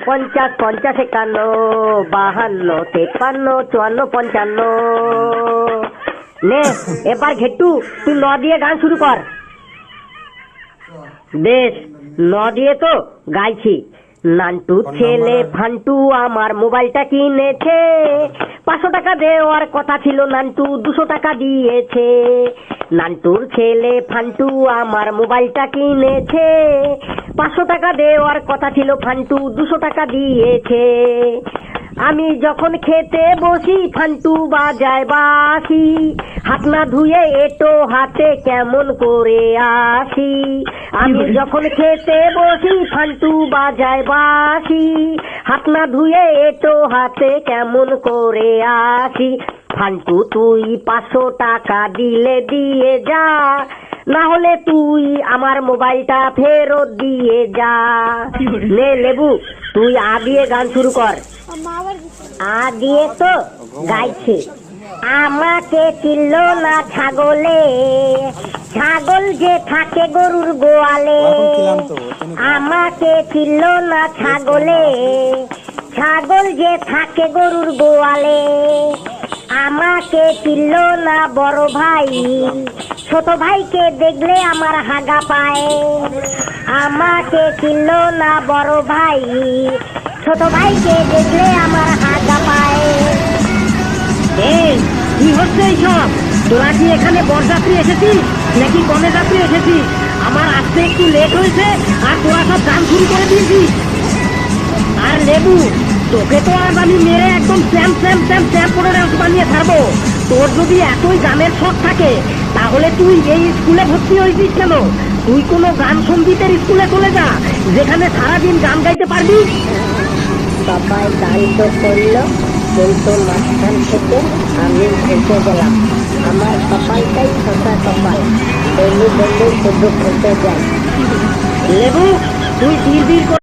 50 50 51 52 53 54 55 নে এবার ঘেট্টু তুই ন দিয়ে গান শুরু কর। বেশ, ন দিয়ে তো গাইছি। নান্টু ছেলে ফান্টু আমার মোবাইলটা কিনেছে, 500 টাকা দেওয়ার কথা ছিল, নান্টু 200 টাকা দিয়েছে। নান্টুর ছেলে ফান্টু আমার মোবাইলটা কিনেছে, 500 টাকা দেওয়ার কথা ছিল, ফান্টু 200 টাকা দিয়েছে। আমি যখন খেতে বসি ফান্টু বাজায় বাঁশি, হাত না ধুয়ে এটো হাতে কেমন করে আসি। আমি যখন খেতে বসি ফান্টু বাজায় বাঁশি, হাত না ধুয়ে এটো হাতে কেমন করে আসি। ফান্টু তুই 500 টাকা দিলে দিয়ে যা, না হলে তুই আমার মোবাইলটা ফেরত দিয়ে যা। নে লেবু তুই আ দিয়ে গান শুরু কর। আ দিয়ে তো গাইছে। আমাকে চিনল না ছাগলে, ছাগল যে থাকে গরুর গোয়ালে। আমাকে চিনল না ছাগলে, ছাগল যে থাকে গরুর গোয়ালে। আমাকে চিনল না বড় ভাই, ছোট ভাইকে দেখলে আমার হাগা পায়। আমাকে চিনল না বড় ভাই, ছোট ভাইকে দেখলে আমার হাগা পায়। এই কি হচ্ছে এইসব? তোরা কি এখানে বরযাত্রী এসেছিস নাকি গণে যাত্রী এসেছিস? আমার আসতে একটু লেট হয়েছে আর তোরা সব গান শুরু করে দিয়েছিস। আর লেবু তোকে তো আজ আমি মেরে একদম স্যাম স্যাম স্যাম স্যাম করে ডান্স বানিয়ে ছাড়বো। তোর যদি এতই গানের শখ থাকে তাহলে তুই এই স্কুলে ভর্তি হয়েছিস কেন? তুই কোনো গান সঙ্গীতের স্কুলে চলে যা, যেখানে সারাদিন গান গাইতে পারবি। সবাই গান তো করলো, কিন্তু মাঝখান থেকে আমি ভেসে গেলাম। আমার কপালটাই ছোটা কপাল, ডেলি ডেলি শুধু খেতে যাই। লেবু তুই ধীর ধীর